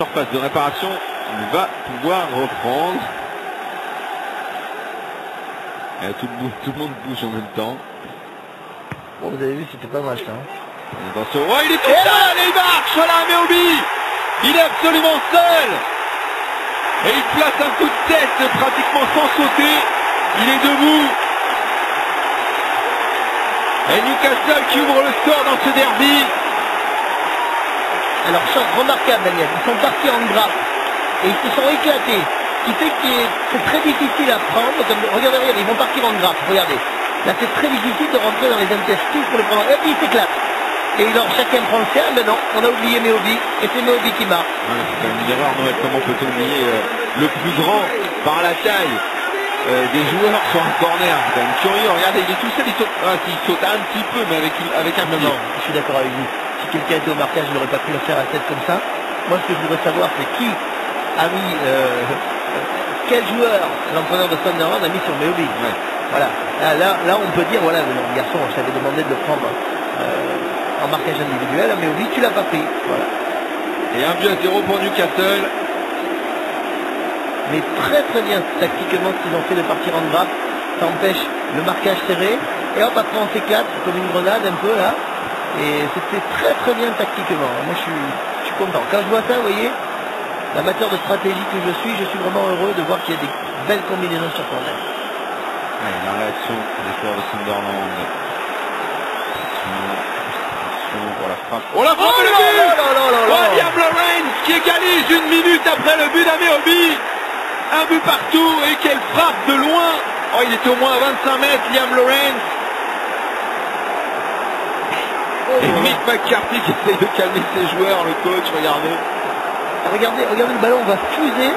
Surface de réparation, il va pouvoir reprendre. Et tout le monde bouge en même temps. Bon, vous avez vu, c'était pas mal ça. Attention, oh, il est tout seul et il marche, Shola Ameobi. Il est absolument seul. Et il place un coup de tête pratiquement sans sauter. Il est debout. Et Newcastle qui ouvre le score dans ce derby. Alors, chose remarquable, Daniel, ils sont partis en grappe et ils se sont éclatés. Ce qui fait que c'est très difficile à prendre. Regardez, ils vont partir en grappe, regardez. Là, c'est très difficile de rentrer dans les intestins pour le prendre. Et puis, ils s'éclatent. Et alors, chacun prend le sien, mais non, on a oublié Ameobi, et c'est Ameobi qui marque. Ouais, c'est quand même une erreur, Noël. Comment peut-on oublier le plus grand par la taille des joueurs sur un corner? C'est quand même curieux. Regardez, il est tout seul, il saute un petit peu, mais avec un pied. Non, je suis d'accord avec vous. Si quelqu'un était au marquage, il n'aurait pas pu le faire à la tête comme ça. Moi, ce que je voudrais savoir, c'est qui a mis, quel joueur l'entraîneur de Sunderland a mis sur Ameobi. Ouais. Voilà. Là, on peut dire, voilà, le garçon, je t'avais demandé de le prendre en marquage individuel, mais oui, tu l'as pas pris. Voilà. Et 1-0 pour Newcastle. Mais très bien tactiquement ce qu'ils ont fait de partir en grappe. Ça empêche le marquage serré. Et hop, après on s'éclate comme une grenade un peu là. Et c'était très bien tactiquement. Moi je suis content. Quand je vois ça, vous voyez, l'amateur de stratégie que je suis vraiment heureux de voir qu'il y a des belles combinaisons sur corner. Ouais, la réaction des joueurs de Sunderland. Pour la frappe. Oh la frappe, le but! Liam Lawrence qui égalise une minute après le but d'Ameobi. Un but partout et quelle frappe de loin. Oh, il était au moins à 25 mètres, Liam Lawrence. Et Mick McCarthy qui essaye de calmer ses joueurs, le coach, regardez. Regardez, le ballon va fuser.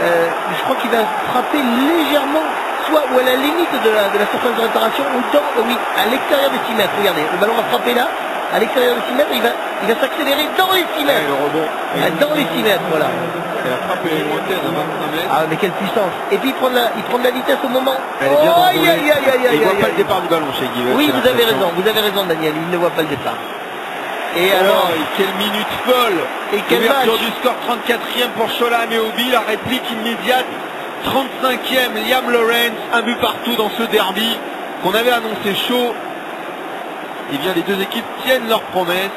Je crois qu'il va frapper légèrement, soit ou à la limite de la surface de réparation, ou à l'extérieur des 6 mètres. Regardez, le ballon va frapper là, à l'extérieur des 6 mètres, il va s'accélérer dans les 6 mètres. Le rebond. Dans les 6 mètres, voilà. Et la frappe est lointaine à 25 mètres. Ah, mais quelle puissance. Et puis il prend de la vitesse au moment. Elle est bien aïe, il ne voit pas le départ du ballon chez Given. Oui, vous avez raison, Daniel, il ne voit pas le départ. Et alors, quelle minute folle. Et quel match. Ouverture du score, 34e pour Shola Ameobi, la réplique immédiate, 35e, Liam Lawrence, un but partout dans ce derby qu'on avait annoncé chaud. Et bien les deux équipes tiennent leurs promesses.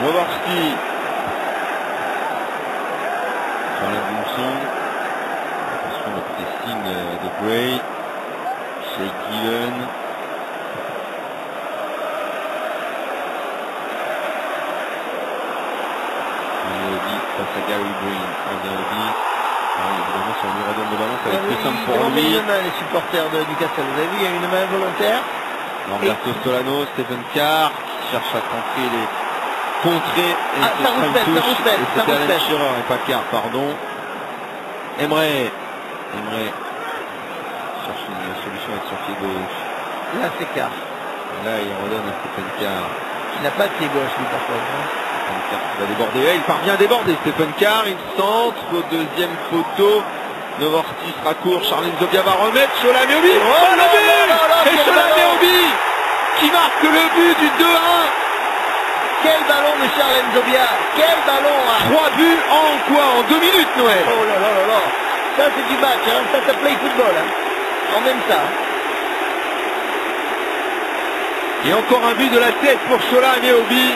Moworski sur la Bonson. Attention au pressing de Gray. Chez Given. Face à Gary Green. Évidemment, si on lui redonne le ballon, ça va être plus simple pour lui. Les supporters de Newcastle, vous avez vu, il y a une main volontaire. Lamberto Stolano, Stephen Carr qui cherche à tenter les contrées. Et ça rouspète. C'était Alan Shearer et pas Carr, pardon. Emre cherche une solution avec son pied gauche. Là, c'est Carr. Là, il redonne à Stephen Carr. Il n'a pas de pied gauche, lui, par contre. Stephen Carr qui va déborder. Il parvient à déborder. Stephen Carr, il centre au deuxième poteau. Novorti sera court. Charles Nzobia va remettre. Shola Ameobi. Le but. Et Shola Ameobi qui marque le but du 2-1. Quel ballon de Charles Nzobia. Quel ballon. 3 buts en quoi? En 2 minutes, Noël. Oh là là là là. Ça, c'est du match. Hein. Ça s'appelle football. Hein. En même ça. Et encore un but de la tête pour Shola Ameobi.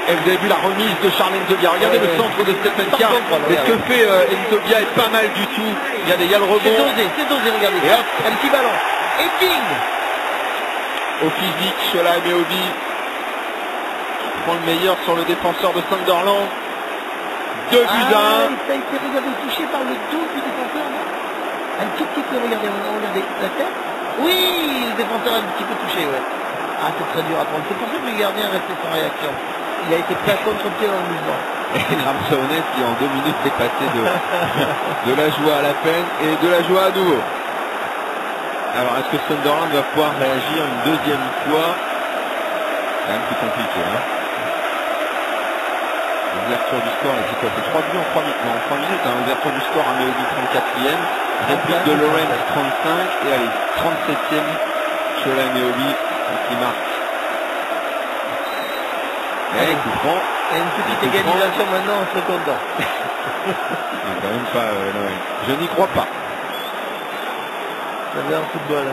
Et vous avez vu la remise de Charles Nzobia. Regardez le centre de Stephen Carr. Et ce que fait Nzobia est pas mal du tout. Regardez, il y a le rebond. C'est dosé, regardez. Et hop, un petit ballon. Et bing. Au physique, Shola Ameobi prend le meilleur sur le défenseur de Sunderland. 2 buts à 1. Ça a été touché par le dos du défenseur. Un tout petit peu, regardez la tête. Oui, le défenseur a un petit peu touché, ouais. Ah, c'est très dur à prendre. C'est pour ça que le gardien est resté sans réaction. Il a été pris à contre-pied dans le mouvement. Et Ramsaunet qui en 2 minutes est passé de la joie à la peine et de la joie à nouveau. Alors est-ce que Sunderland va pouvoir réagir une deuxième fois? C'est quand même plus compliqué. Hein, ouverture du score, c'est quoi? C'est 3 buts en 3 minutes. Non, en 3 minutes, hein. Ouverture du score à Ameobi 34e. Réplique de Lawrence 35. Et allez, 37e. Shola Ameobi qui marque. Allez, coup franc. Et une petite égalisation maintenant, on serait content. Quand même pas Noël. Je n'y crois pas. Ça vient en football.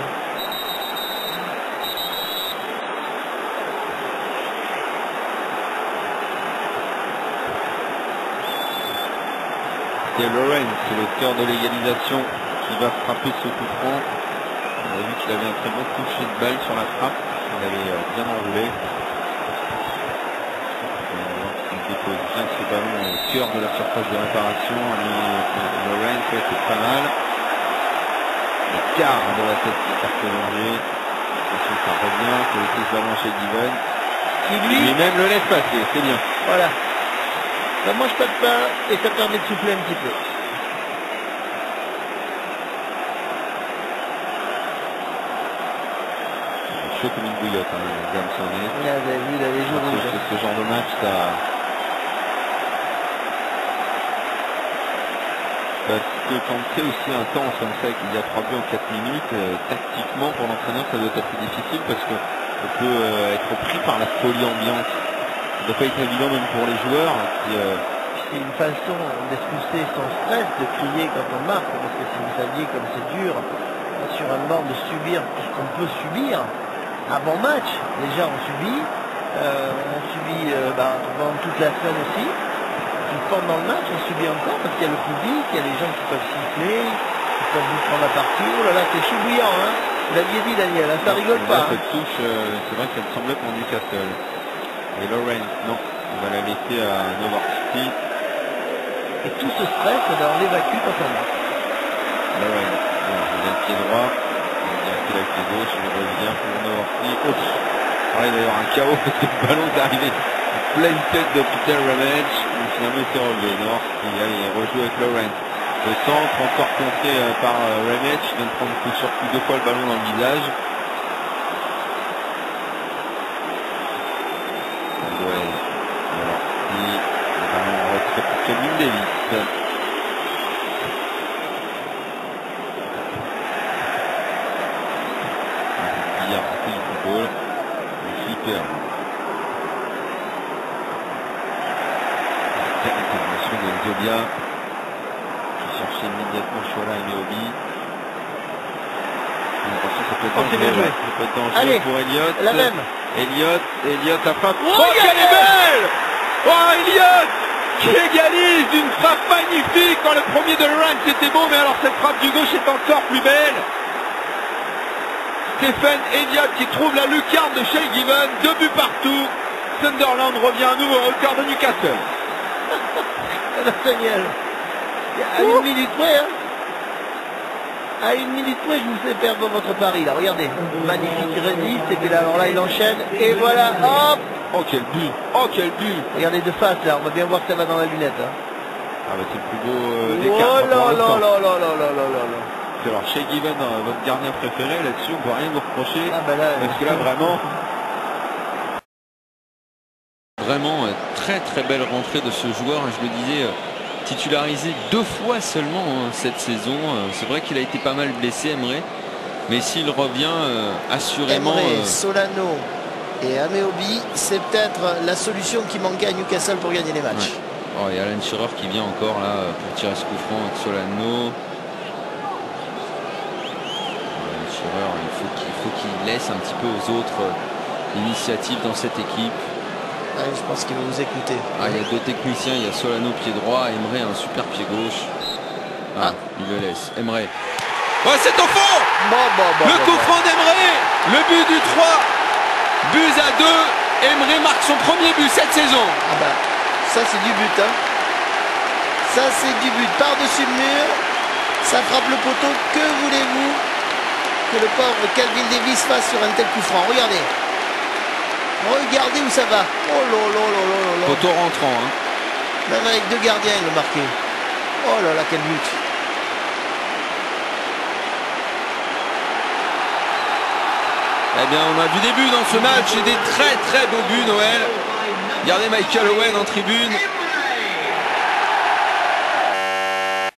C'est Lawrence, l'auteur de l'égalisation, qui va frapper ce coup franc. On a vu qu'il avait un très bon toucher de balle sur la frappe. Il avait bien enroulé. Il dépose bien ce ballon au cœur de la surface de réparation. Lawrence, c'est pas mal. Le quart de la tête qui est prolongé. Attention, ça revient. Il faut laisser ce ballon chez Given. Qui lui-même le laisse passer, c'est bien. Voilà. Ça mange pas de pain et ça permet de souffler un petit peu. Chaud comme une bouillotte, Gamson. Vous avez vu, il a les joues rouges. Ce genre de match, ça... Parce que quand c'est aussi intense comme ça, qu'il y a 3 buts en 4 minutes, tactiquement pour l'entraîneur ça doit être difficile parce qu'on peut être pris par la folie ambiante. Ça ne doit pas être évident même pour les joueurs qui... C'est une façon d'expulser son stress, de crier quand on marque, parce que si vous saviez comme c'est dur, assurément, de subir tout ce qu'on peut subir avant match. Les gens ont subi pendant toute la semaine aussi, puis pendant le match, on subit encore, parce qu'il y a le public, il y a les gens qui peuvent siffler, qui peuvent vous prendre la partie. Oh là là, c'est chou bouillant, hein. Vous l'aviez dit, Daniel, hein, ça rigole pas. Cette touche, c'est vrai qu'elle semblait pour Newcastle. Et Lawrence, non, on va la laisser à Norwich City. Et tout ce stress, on l'évacue quand on marque. Lawrence, il a le pied droit, il a le pied gauche, il revient pour Norwich City. Ah, il va y avoir un chaos parce que le ballon est arrivé en pleine tête de Peter Ramage. Finalement, il s'est relevé. Norwich City, il rejoue avec Lawrence. Le centre, encore contré par Ramage, il vient de prendre coup sur coup 2 fois le ballon dans le visage. Kevin Davis. Hier, c'est du football. Super. Intervention de Zobia qui cherchait immédiatement Shola et Meobi. Attention, ça peut être dangereux. Allez, pour Elliott. La même. Elliott la frappe. Oh, qu'elle est belle! Oh, Elliott! Qui égalise d'une frappe magnifique. Quand le premier de Lawrence c'était beau, mais alors cette frappe du gauche est encore plus belle. Stephen Elliott qui trouve la lucarne de Shay Given, 2 buts partout. Sunderland revient à nouveau au record de Newcastle. Daniel, à 1 minute près, hein. À 1 minute près, je vous fais perdre votre pari là. Regardez, magnifique, il résiste et puis là, alors là, il enchaîne et voilà, hop. Oh quel but! Oh quel but! Regardez de face là, on va bien voir que ça va dans la lunette. Hein. Ah bah c'est le plus beau des quatre. Oh là là là là là là là là. Alors Shay Given, votre gardien préféré, là-dessus on ne peut rien vous reprocher. Ah bah là, parce que là vraiment très très belle rentrée de ce joueur. Je le disais, titularisé 2 fois seulement cette saison. C'est vrai qu'il a été pas mal blessé, Emre. Mais s'il revient, assurément... Emre, Solano et Ameobi, c'est peut-être la solution qui manquait à Newcastle pour gagner les matchs. Ouais. Oh, il y a Alan Shearer qui vient encore là pour tirer ce coup franc avec Solano. Alan Shearer, il faut qu'il laisse un petit peu aux autres l'initiative dans cette équipe. Ouais, je pense qu'il va vous écouter. Ah, il y a 2 techniciens, il y a Solano pied droit, Emre un super pied gauche. Il le laisse. Emre. Oh, c'est au fond. Le coup franc d'Emre, le but du 3 buts à 2. Emre marque son premier but cette saison. Ah bah, ça c'est du but, hein. Ça c'est du but par-dessus le mur. Ça frappe le poteau. Que voulez-vous que le pauvre Calvin Davis fasse sur un tel coup franc? Regardez. Regardez où ça va. Oh là là là là là. Poteau rentrant, hein. Même avec 2 gardiens il le marqué. Oh là là, quel but. Eh bien, on a vu des buts dans ce match et des très très beaux buts, Noël. Regardez Michael Owen en tribune.